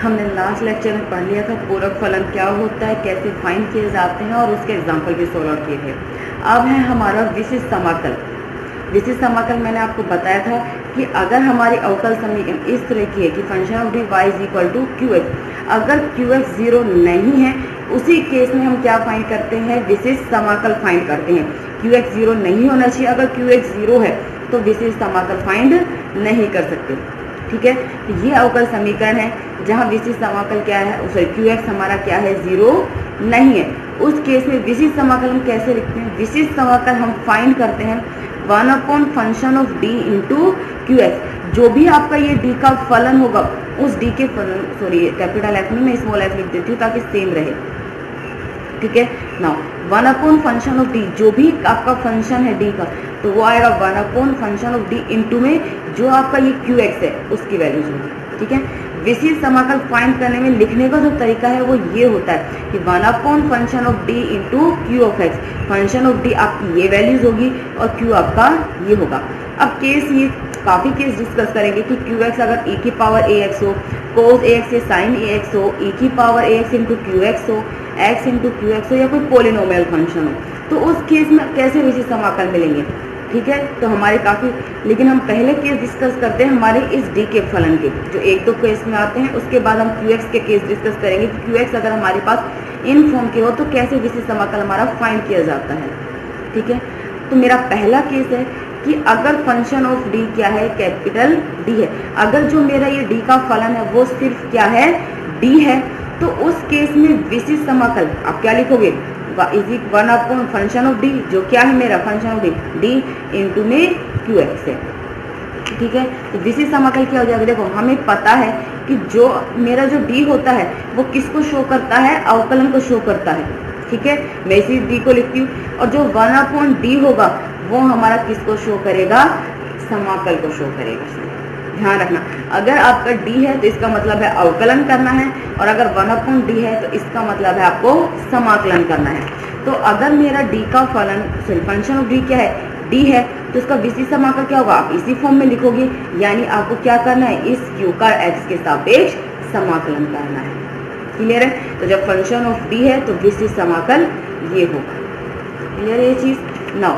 हमने last lecture में पढ़ लिया था पूरक फलन क्या होता है, कैसे फाइंड किए जाते हैं और उसके एग्जाम्पल भी सोल्व आउट किए थे। अब है हमारा विशिष्ट समाकल। विशिष्ट समाकल मैंने आपको बताया था कि अगर हमारी अवकल समीकरण इस तरह की है कि function of D Y is equal to Q X, अगर क्यू एक्स जीरो नहीं है उसी केस में हम क्या फाइंड करते हैं, विशिष्ट समाकल फाइंड करते हैं। क्यू एक्स जीरो नहीं होना चाहिए, अगर क्यू एक्स जीरो है तो विशिष्ट समाकल फाइंड नहीं कर सकते। ठीक है, तो ये अवकल समीकरण है जहाँ विशिष्ट समाकल क्या है, सॉरी क्यू एक्स हमारा क्या है, जीरो नहीं है। उस केस में विशिष्ट समाकल हम कैसे लिखते हैं, विशिष्ट समाकल हम फाइंड करते हैं 1 function of D into Q x. जो भी आपका ये डी का फलन होगा उस डी के फलन, सॉरी कैपिटल एफ में मैं स्मॉल एफ लिख देती हूँ ताकि सेम रहे। ठीक है, नाउ 1 फंक्शन ऑफ डी, जो भी आपका फंक्शन है डी का तो वो आएगा 1 फंक्शन ऑफ डी इंटू में जो आपका ये क्यू एक्स है उसकी वैल्यूज होगी। ठीक है, विशिष्ट समाकल फाइंड करने में लिखने का जो तरीका है वो ये होता है कि 1 function of D into Q of x. Function of D आपकी ये वैल्यूज होगी और क्यू आपका ये होगा। अब केस ये काफ़ी केस डिस्कस करेंगे कि क्यू एक्स अगर e की पावर ए एक्स हो, कोस ए एक्स से साइन ए एक्स हो, e की पावर ए एक्स इंटू क्यू एक्स हो, एक्स इंटू क्यू एक्स हो या कोई पोलिनोमियल फंक्शन हो, तो उस केस में कैसे विशिष्ट समाकल मिलेंगे। ठीक है, तो हमारे काफ़ी, लेकिन हम पहले केस डिस्कस करते हैं हमारे इस डी के फलन के, जो एक दो केस में आते हैं। उसके बाद हम क्यू एक्स के केस डिस्कस करेंगे कि क्यू एक्स अगर हमारे पास इन फॉर्म के हो तो कैसे विशिष्ट समाकल हमारा फाइंड किया जाता है। ठीक है, तो मेरा पहला केस है कि अगर फंक्शन ऑफ डी क्या है, कैपिटल डी है, अगर जो मेरा ये डी का फलन है वो सिर्फ क्या है, डी है, तो उस केस में विशिष्ट समाकल आप क्या लिखोगे, is equal 1 function of D, जो क्या है मेरा function of D, D into में क्यू एक्स है। ठीक है, तो विशिष्ट समाकल क्या हो जाएगा, देखो हमें पता है कि जो मेरा जो डी होता है वो किसको शो करता है, अवकलन को शो करता है। ठीक है, मैं इसी डी को लिखती हूँ, और जो 1/d होगा वो हमारा किसको शो करेगा, समाकल को शो करेगा। ध्यान रखना, अगर आपका d है तो इसका मतलब है अवकलन करना है, और अगर 1/d है तो इसका मतलब है आपको समाकलन करना है। तो अगर मेरा d का फलन, सॉरी फंक्शन ऑफ d क्या है, d है, तो इसका विशिष्ट समाकल क्या होगा, आप इसी फॉर्म में लिखोगे, यानी आपको क्या करना है, इस q का x के सापेक्ष समाकलन करना है। क्लियर है, तो जब फंक्शन ऑफ d है तो विशिष्ट समाकल ये होगा। क्लियर है ये चीज। नाउ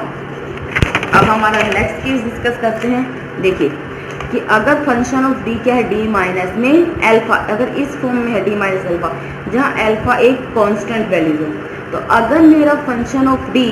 अब हमारा नेक्स्ट केस डिस्कस करते हैं। देखिए कि अगर फंक्शन ऑफ डी क्या है, डी माइनस में अल्फा, अगर इस फॉर्म में है डी माइनस अल्फा, जहाँ अल्फा एक कांस्टेंट वैल्यू है, तो अगर मेरा function of D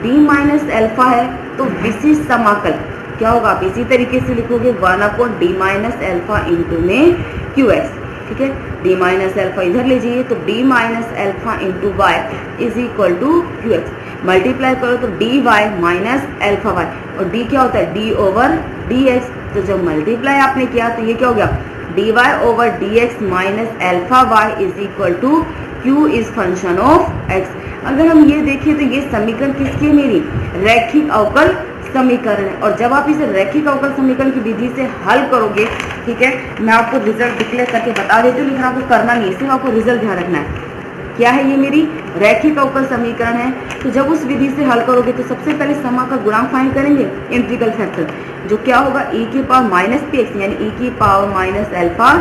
D minus alpha है तो विशिष्ट समाकल क्या होगा, आप इसी तरीके से लिखोगे 1/d माइनस अल्फा इंटू में क्यू एक्स। ठीक है, d माइनस अल्फा इधर ले जाइए तो d minus alpha into Y is equal to Q X. Multiply करो तो D Y minus alpha Y, और d क्या होता है, d ओवर डी एक्स। तो जब मल्टीप्लाई आपने किया तो ये क्या हो गया, D Y over D X minus alpha Y is equal to Q is function of X. अगर हम ये देखें तो ये समीकरण किसकी है, मेरी रैखिक अवकल समीकरण है। और जब आप इसे रैखिक अवकल समीकरण की विधि से हल करोगे, ठीक है, मैं आपको रिजल्ट डिक्लेयर करके बता देती हूँ, लेकिन आपको करना नहीं है, सिर्फ आपको रिजल्ट ध्यान रखना है। क्या है, ये मेरी रैखिक अवकल समीकरण है। तो जब उस विधि से हल करोगे तो सबसे पहले समाकल गुणांक फाइंड करेंगे, इंटीग्रल फैक्टर, जो क्या होगा, e की पावर माइनस पी एक्स, यानी e की power minus alpha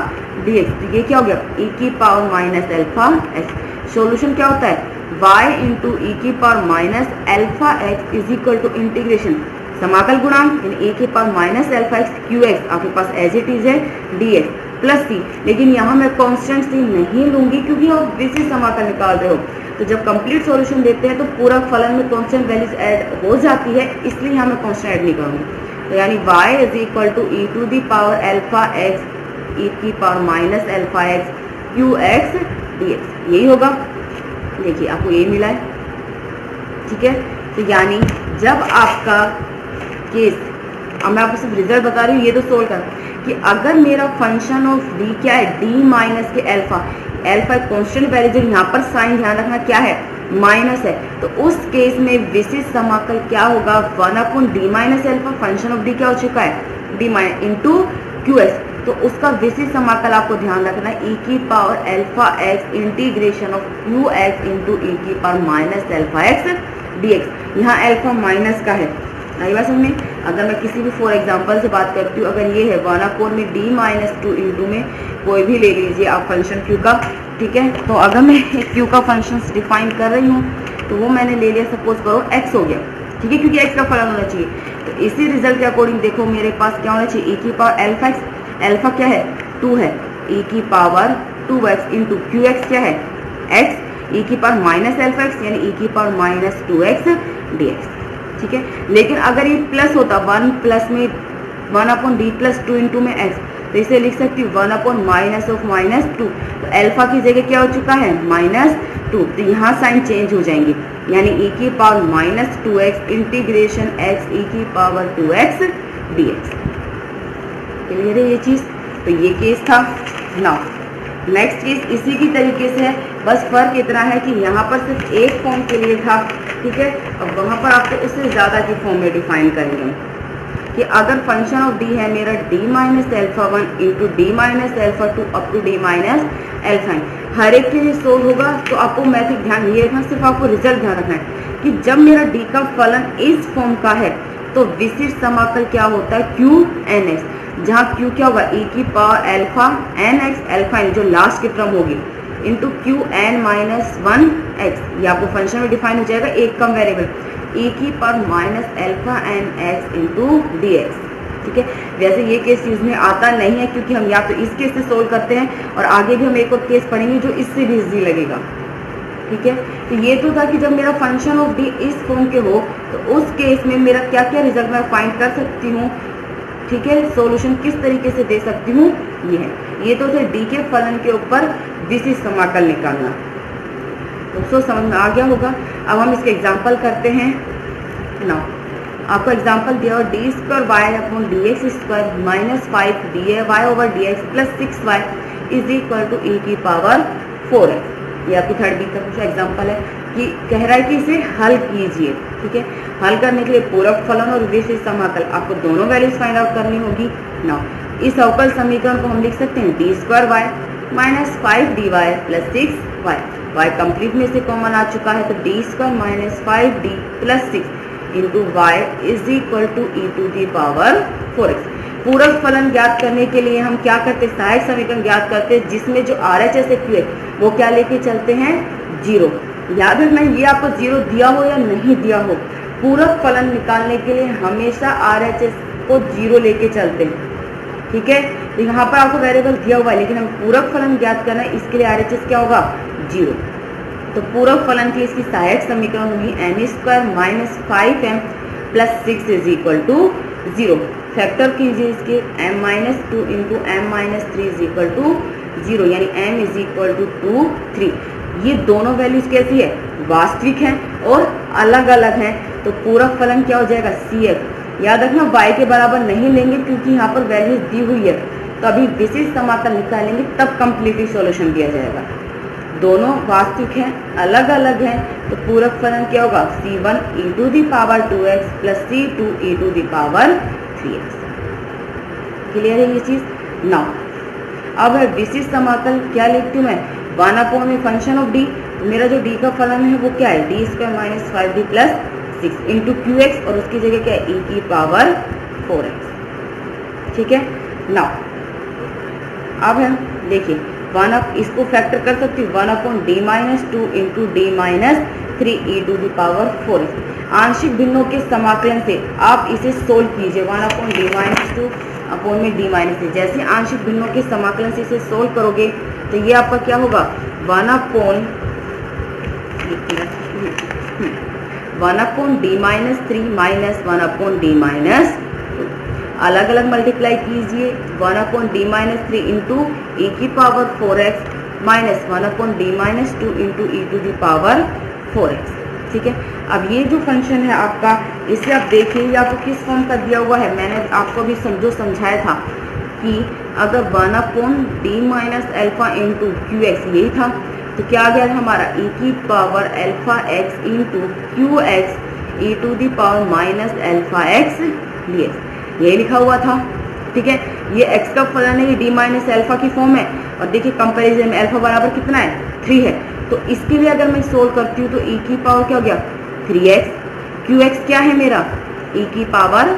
D X. तो ये क्या हो गया, e की power minus alpha X. Solution क्या होता है, y इंटू ई की power minus alpha X is equal to integration समाकल गुणांक यानी e की power minus alpha x Q X, आपके पास एज इट इज है डी एक्स प्लस सी। लेकिन यहाँ मैं कांस्टेंट सी नहीं लूंगी क्योंकि आप विशिष्ट समाकल निकाल रहे हो। तो जब कंप्लीट सॉल्यूशन देते हैं तो पूरा फलन में कांस्टेंट वैल्यूज ऐड हो जाती है, इसलिए यहाँ मैं कांस्टेंट ऐड नहीं करूँगी। तो यानी y is equal to E to the power alpha x e की power minus alpha x Q x D x, यही होगा। देखिए आपको ये मिला है। ठीक है, तो यानी जब आपका केस, अब मैं आपको सिर्फ रिजल्ट बता रही हूँ, ये तो सोल्व कर कि अगर मेरा फंक्शन ऑफ डी क्या है, डी माइनस के अल्फा, अल्फा कांस्टेंट वैल्यू, जो यहाँ पर साइन ध्यान रखना क्या है, माइनस है, तो उस केस में विशिष्ट समाकल क्या होगा, 1/d minus alpha, function of D क्या हो चुका है, D minus into Q x. तो उसका विशिष्ट समाकल आपको ध्यान रखना है, e की power alpha x integration of q x into ई की power minus alpha x D x. यहाँ अल्फा माइनस का है, आई बात समझ में। अगर मैं किसी भी फॉर एग्जांपल से बात करती हूँ, अगर ये है 1 में d माइनस 2 इंटू में कोई भी ले लीजिए आप फंक्शन q का, ठीक है। तो अगर मैं q का फंक्शन डिफाइन कर रही हूँ तो वो मैंने ले लिया, सपोज करो x हो गया, ठीक है, क्योंकि x का फलन होना चाहिए। तो इसी रिजल्ट के अकॉर्डिंग देखो मेरे पास क्या होना चाहिए, e की पावर अल्फा x, अल्फा क्या है 2 है, e की power 2x into Q x क्या है x, e की पावर माइनस अल्फा x यानी e की पावर माइनस 2x dx, ठीक है। लेकिन अगर ये प्लस होता 1 प्लस में 1/d प्लस 2 इंटू में x, तो इसे लिख सकती हूँ 1 माइनस ऑफ माइनस 2, तो अल्फा की जगह क्या हो चुका है -2, तो यहाँ साइन चेंज हो जाएंगे, यानी e की power minus 2x integration x e की पावर 2x dx। क्लियर है ये चीज़। तो ये केस था। नाउ नेक्स्ट केस इसी की तरीके से है, बस फर्क इतना है कि यहाँ पर सिर्फ एक फॉर्म के लिए था, ठीक है, अब वहाँ पर आपको उससे ज़्यादा की फॉर्म में डिफाइन करेंगे कि अगर फंक्शन ऑफ d है मेरा d minus alpha 1 into D minus alpha 2 up to d minus alpha n, हर एक के लिए सोल्व होगा। तो आपको मैथिक ध्यान ये रखना, सिर्फ आपको रिजल्ट ध्यान रखना है कि जब मेरा d का फलन इस फॉर्म का है तो विशिष्ट समाकल क्या होता है q n x, जहाँ q क्या होगा e की power alpha n x alpha n जो लास्ट की टर्म होगी into Q n minus 1 x, ये आपको फंक्शन में डिफाइन हो जाएगा एक कम वेरिएबल e की power minus alpha n x into d x, ठीक है। वैसे ये केस यूज में आता नहीं है क्योंकि हम या तो इस केस से सोल्व करते हैं और आगे भी हम एक और केस पढ़ेंगे जो इससे भी इजी लगेगा, ठीक है। तो ये तो था कि जब मेरा फंक्शन ऑफ डी इस फॉर्म के हो तो उस केस में मेरा क्या क्या रिजल्ट मैं फाइंड कर सकती हूँ, ठीक है, सॉल्यूशन किस तरीके से दे सकती हूँ, ये है। ये तो थे डी के फलन के ऊपर विशिष्ट समाकल निकालना, तो समझ में आ गया होगा। अब हम इसके एग्जांपल करते हैं ना। आपको एग्जांपल दिया और d square y upon d x square minus 5 D Y over D x plus 6y is equal to e की पावर 4x। ये आपकी थर्ड बी का कुछ एग्जांपल है कि कह रहा है कि इसे हल कीजिए, ठीक है। हल करने के लिए पूरक फलन और विशिष्ट समाकल आपको दोनों वैल्यूज फाइंड आउट करनी होगी। ना इस अवकल समीकरण को हम लिख सकते हैं D square Y minus 5 D Y plus 6y, y complete में से कॉमन आ चुका है तो D square minus 5d plus 6 into Y is equal to E to the power 4x। पूरक फलन ज्ञात करने के लिए हम क्या करते हैं, सहायक समीकरण ज्ञात करते हैं जिसमें जो RHS है Q है वो क्या लेके चलते हैं 0। याद रखना ये आपको 0 दिया हो या नहीं दिया हो, पूरक फलन निकालने के लिए हमेशा RHS को 0 लेके चलते हैं, ठीक है। तो यहाँ पर आपको वेरिएबल दिया हुआ है लेकिन हम पूरक फलन ज्ञात करना है, इसके लिए RHS क्या होगा 0। तो पूरक फलन की इसकी सहायक समीकरण होगी M square minus 5m plus 6 is equal to 0। Factor कीजिए इसके m minus 2 into M minus 3 is equal to 0, यानी m इज इक्वल टू 2 3। ये दोनों वैल्यूज कैसी है, वास्तविक हैं और अलग अलग हैं, तो पूरक फलन क्या हो जाएगा CF। याद रखना y के बराबर नहीं लेंगे क्योंकि यहाँ पर वैल्यूज दी हुई है, तो अभी विशिष्ट समाकल निकालेंगे तब कम्प्लीटली सॉल्यूशन दिया जाएगा। दोनों वास्तविक हैं, अलग अलग हैं, तो पूरक फलन क्या होगा C1 e to the power 2x plus C2 e to the power 3x। Clear है ये चीज। नाउ अब है विशिष्ट समाकल, क्या लिखती हूँ मैं 1 अपॉन में फंक्शन ऑफ d, मेरा जो d का फलन है वो क्या है D square minus 5d plus 6 into Q x और उसकी जगह क्या है e की पावर 4x, ठीक है। नाउ अब हम देखिए 1 अप इसको फैक्टर कर सकती हूँ 1 upon D minus 2 into D minus 3 E to the power 4x। आंशिक भिन्नों के समाकलन से आप इसे सोल्व कीजिए 1 अपॉन डी माइनस 2 अपॉन में डी माइनस 3। जैसे आंशिक भिन्नों के समाकलन से इसे सोल्व करोगे तो ये आपका क्या होगा 1 upon D minus 3 minus 1 upon D minus, अलग अलग मल्टीप्लाई कीजिए 1 अपॉन डी माइनस 3 इंटू ई की power 4x minus 1 upon D minus 2 into E to the power 4x, ठीक है। अब ये जो फंक्शन है आपका, इसे आप देखिए ये आपको किस फॉर्म का दिया हुआ है। मैंने आपको अभी समझाया था कि अगर 1 upon D minus alpha into Q X यही था तो क्या आ गया हमारा ई की power alpha X into Q X E to the power minus alpha x D x, यही लिखा हुआ था, ठीक है। ये x का फलन है, ये d माइनस अल्फा की फॉर्म है और देखिए कंपैरिजन में अल्फा बराबर कितना है 3 है, तो इसके लिए अगर मैं सोल्व करती हूँ तो e की पावर क्या हो गया 3x, qx क्या है मेरा e की power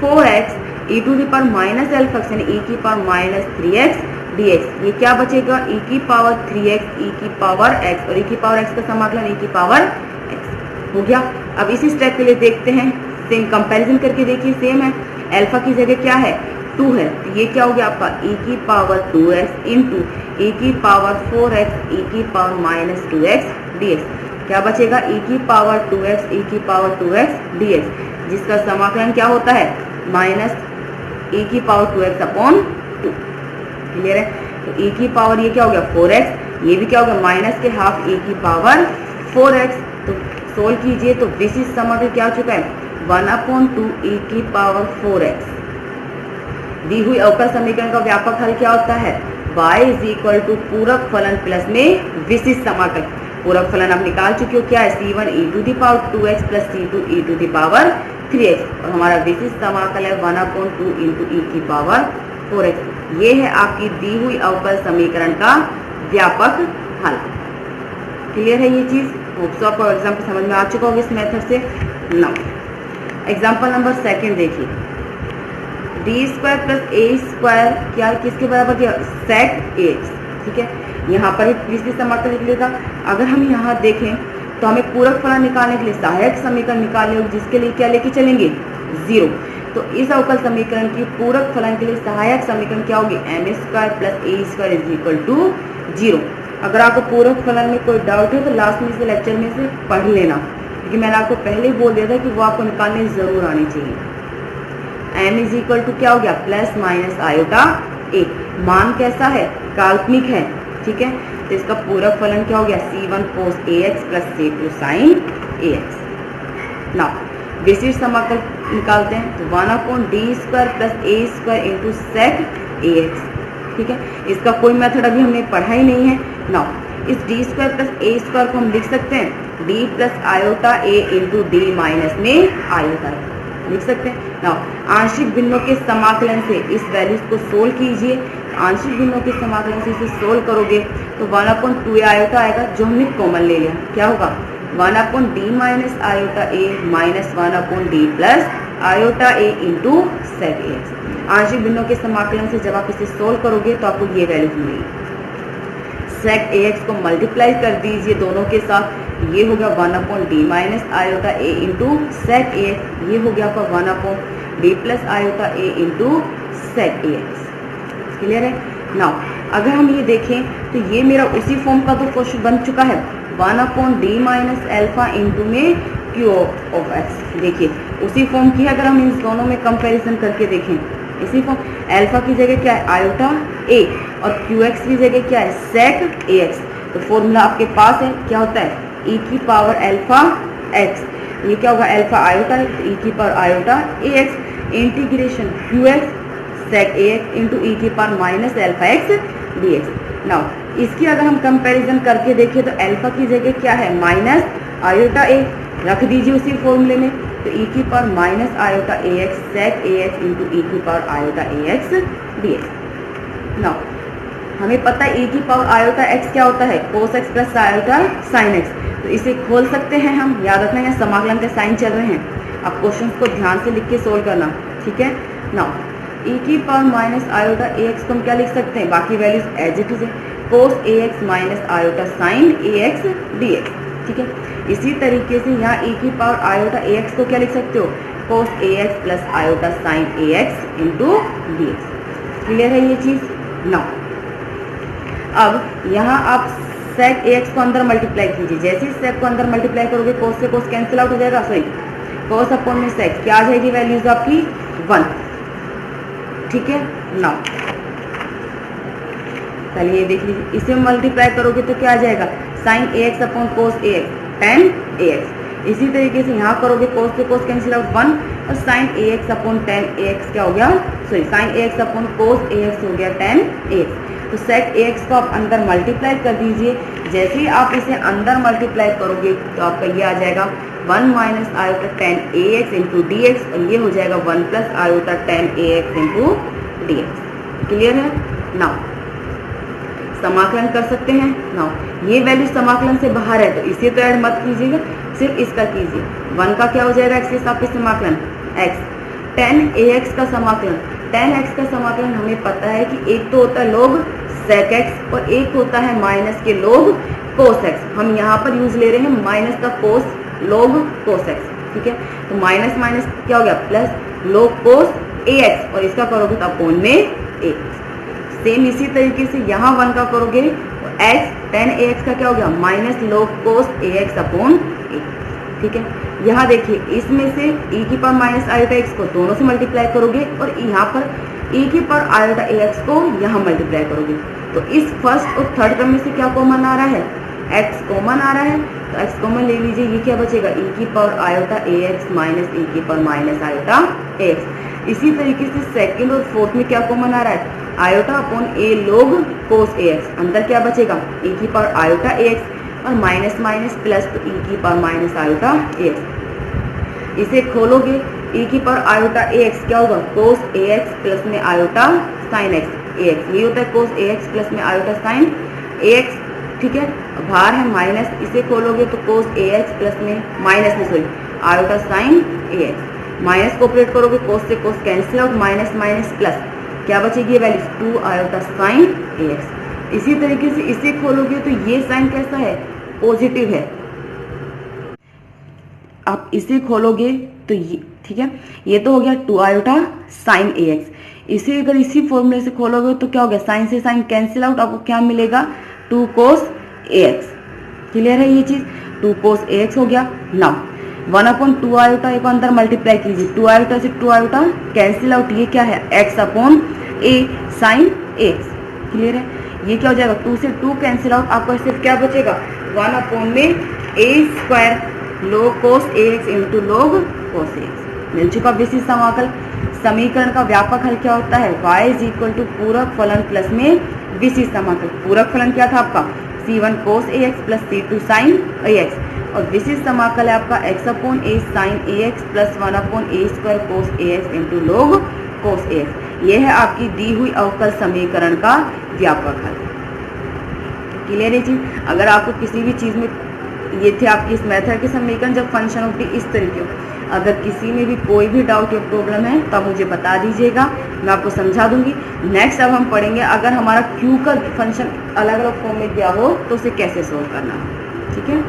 4x e to the power minus alpha X यानी e की पावर माइनस 3x dx। ये क्या बचेगा, e की पावर 3x e की पावर x और e की पावर x का समाकलन e की पावर x हो गया। अब इसी स्टेप के लिए देखते हैं, सेम कंपैरिजन करके देखिए, सेम है। अल्फा की जगह क्या है 2 है, तो ये क्या हो गया आपका e की पावर 2x इंटू e की पावर 4x e की पावर माइनस 2x dx। क्या बचेगा, e की पावर 2x e की पावर 2x dx, जिसका समाकलन क्या होता है माइनस e की पावर 2x अपॉन 2। क्लियर है। तो e की पावर ये क्या हो गया 4x, ये भी क्या हो गया माइनस के हाफ e की पावर 4x। तो सोल्व कीजिए तो विशिष्ट समाकल क्या हो चुका है 1/2 e की पावर 4x। दी हुई अवकल समीकरण का व्यापक हल क्या होता है y इज इक्वल टू पूरक फलन प्लस में विशिष्ट समाकल। पूरक फलन आप निकाल चुके हो, क्या है c1 e to the power 2x plus c2 e to the power 3x और हमारा विशिष्ट समाकल है 1/2 इंटू e की पावर 4x। ये है आपकी दी हुई अवकल समीकरण का व्यापक हल। क्लियर है ये चीज। होप सो आपको एग्जाम्पल समझ में आ चुका होगा इस मेथड से। नाउ एग्जाम्पल नंबर 2 देखिए, D square plus A square क्या किसके बराबर किया सेक एक्स। ठीक है, यहाँ पर भी विशिष्ट समाकल निकलेगा। अगर हम यहाँ देखें तो हमें पूरक फलन निकालने के लिए सहायक समीकरण निकालने होगी, जिसके लिए क्या लेके चलेंगे 0। तो इस अवकल समीकरण की पूरक फलन के लिए सहायक समीकरण क्या होगी M square plus A square is equal to 0। अगर आपको पूरक फलन में कोई डाउट है तो लास्ट में से लेक्चर में से पढ़ लेना, क्योंकि मैंने आपको पहले ही बोल दिया था कि वो आपको निकालने जरूर आनी चाहिए। एम इज इक्वल टू क्या हो गया प्लस माइनस आयोटा ए। मान कैसा है काल्पनिक है। ठीक है, तो इसका पूरक फलन क्या हो गया c1 cos ax plus c2 sin ax। Now विशिष्ट समाकल निकालते हैं तो 1/d square plus A square into sec ax। ठीक है, इसका कोई मेथड अभी हमने पढ़ा ही नहीं है। नाउ इस D square plus A square को हम लिख सकते हैं डी प्लस आयोटा ए इंटू डी माइनस में आयोटा लिख सकते हैं। नाउ आंशिक भिन्नों के समाकलन से इस वैल्यूज को सोल्व कीजिए। आंशिक भिन्नों के समाकलन से इसे सोल्व करोगे तो 1/2 आयोटा आएगा, जो हमने कॉमन ले लिया। क्या होगा 1/d माइनस आयोटा ए माइनस 1/d प्लस आयोटा ए इंटू सेक एक्स। आंशिक भिन्नों के समाकलन से जब आप इसे सोल्व करोगे तो आपको ये वैल्यू मिलेगी। सेक एक्स को मल्टीप्लाई कर दीजिए दोनों के साथ, ये हो गया 1/d माइनस आयोटा ए इंटू सेक एक्स। ये हो गया आपका 1/d प्लस आयोटा ए इंटू सेक एक्स। क्लियर है। नाउ अगर हम ये देखें तो ये मेरा उसी फॉर्म का तो क्वेश्चन बन चुका है 1/d माइनस एल्फा इंटू में क्यू ऑफ एक्स। देखिए उसी फॉर्म की है। अगर हम इन दोनों में कंपैरिजन करके देखें, इसी फॉर्म एल्फा की जगह क्या है आयोटा ए और क्यू एक्स की जगह क्या है सेक ए एक्स। तो फॉर्मूला आपके पास है, क्या होता है e की पावर एल्फा एक्स। ये क्या होगा एल्फा आयोटा है तो e की power iota a x integration q x sec a x into ई की power minus alpha x D x. Now इसकी अगर हम कंपैरिजन करके देखें तो एल्फा की जगह क्या है माइनस आयोटा ए रख दीजिए उसी फॉर्मूले में, तो ई की power minus iota a x sec a x into ई की power iota a x D x. Now हमें पता है ई की पावर आयोटा एक्स क्या होता है cos x plus iota sine x. तो इसे खोल सकते हैं हम। याद रखना यहाँ समाकलन के साइन चल रहे हैं। आप क्वेश्चन को ध्यान से लिख के सोल्व करना। ठीक है। नाउ e की power minus iota a x को हम क्या लिख सकते हैं, बाकी वैल्यूज एज इट इज है कोस a x minus iota sine a x D x. ठीक है, इसी तरीके से यहाँ e की पावर आयोटा ए एक्स को क्या लिख सकते हो cos a x plus iota sine a x into d x. Clear है ये चीज। नाउ अब यहाँ आप सेक ए एक्स को अंदर मल्टीप्लाई कीजिए। जैसे ही सेक को अंदर मल्टीप्लाई करोगे कोस से कोस कैंसिल आउट हो जाएगा, सॉरी कोस अपॉन में सेक क्या आ जाएगी वैल्यूज आपकी 1। ठीक है। नाउ चलिए देख लीजिए, इसे मल्टीप्लाई करोगे तो क्या आ जाएगा sign a x upon cos a x ten a x. इसी तरीके से यहाँ करोगे कोस से कोस कैंसिल आउट 1 और sign a x upon ten a x क्या हो गया, sorry sine a x upon cos a x हो गया टेन ए एक्स। तो सेक ए एक्स को आप अंदर मल्टीप्लाई कर दीजिए। जैसे ही आप इसे अंदर मल्टीप्लाई करोगे तो आपका ये आ जाएगा 1 minus iota tan a x into d x और ये हो जाएगा 1 plus iota tan a x into d x. Clear है। नाउ समाकलन कर सकते हैं। नाउ ये वैल्यू समाकलन से बाहर है तो इसे तो ऐड मत कीजिएगा, सिर्फ इसका कीजिए। 1 का क्या हो जाएगा एक्स के साथ समाकलन x tan ax का समाकलन, tan x का समाकलन हमें पता है कि एक तो होता है log sec x और एक होता है माइनस के log cos x। हम यहाँ पर यूज ले रहे हैं माइनस का cos log cos x, ठीक है। तो माइनस माइनस क्या हो गया प्लस log cos ax और इसका करोगे तो अपॉन में ax। सेम इसी तरीके से यहाँ 1 का करोगे तो x tan ax का क्या हो गया minus log cos ax upon a, ठीक है। यहाँ देखिए इसमें से e की पावर माइनस आयोटा x को दोनों से मल्टीप्लाई करोगे और यहाँ पर e की पावर आयोटा ax को यहाँ मल्टीप्लाई करोगे तो इस फर्स्ट और थर्ड टर्म में से क्या कॉमन आ रहा है, x कॉमन आ रहा है तो x कॉमन ले लीजिए। ये क्या बचेगा e की power iota ax minus e की पावर माइनस आयोटा ax। इसी तरीके से सेकंड और फोर्थ में क्या कॉमन आ रहा है, iota upon a log cos ax। अंदर क्या बचेगा e की पावर आयोटा ax और माइनस माइनस प्लस तो e की पावर माइनस आयोटा ax। इसे खोलोगे e की पावर आयोटा ax क्या होगा cos ax प्लस में आयोटा sin x ax। ये होता है cos ax प्लस में आयोटा sin ax, ठीक है। बाहर है माइनस, इसे खोलोगे तो cos ax प्लस में माइनस में sorry iota sin ax। Minus को ऑपरेट करोगे cos से cos cancel out, minus minus plus क्या बचेगी वैल्यू 2 आयोटा sin ax। इसी तरीके से इसे खोलोगे तो ये साइन कैसा है पॉजिटिव है। आप इसे खोलोगे तो ये ठीक है, ये तो हो गया 2 आयोटा sin ax। इसे अगर इसी फॉर्मूले से खोलोगे तो क्या हो गया साइन से साइन कैंसिल आउट, आपको क्या मिलेगा 2 cos ax। क्लियर है ये चीज, 2 cos ax हो गया। नाउ 1/2 आयोटा एक अंदर मल्टीप्लाई कीजिए, 2 आयोटा से 2 आयोटा कैंसिल आउट, ये क्या है x upon a sin ax। Clear है, ये क्या हो जाएगा 2 से 2 कैंसिल आउट, आपको सिर्फ क्या बचेगा 1 अपॉन में a square log cos ax into log cos ax। मिल चुका विशिष्ट समाकल। समीकरण का व्यापक हल क्या होता है, y इज इक्वल टू पूरक फलन प्लस में विशिष्ट समाकल। पूरक फलन क्या था आपका c1 cos ax plus c2 sin ax और विशिष्ट समाकल है आपका x upon a sin ax plus 1 upon a square cos ax into log cos ax। यह है आपकी दी हुई अवकल समीकरण का व्यापक हल। क्लियर है जी। अगर आपको किसी भी चीज में ये थे आपकी इस मेथड के समीकरण जब फंक्शन होती है इस तरीके हो, अगर किसी में भी कोई भी डाउट या प्रॉब्लम है तो आप मुझे बता दीजिएगा, मैं आपको समझा दूंगी। नेक्स्ट अब हम पढ़ेंगे अगर हमारा क्यू का फंक्शन अलग अलग फॉर्म में दिया हो तो उसे कैसे सोल्व करना है, ठीक है।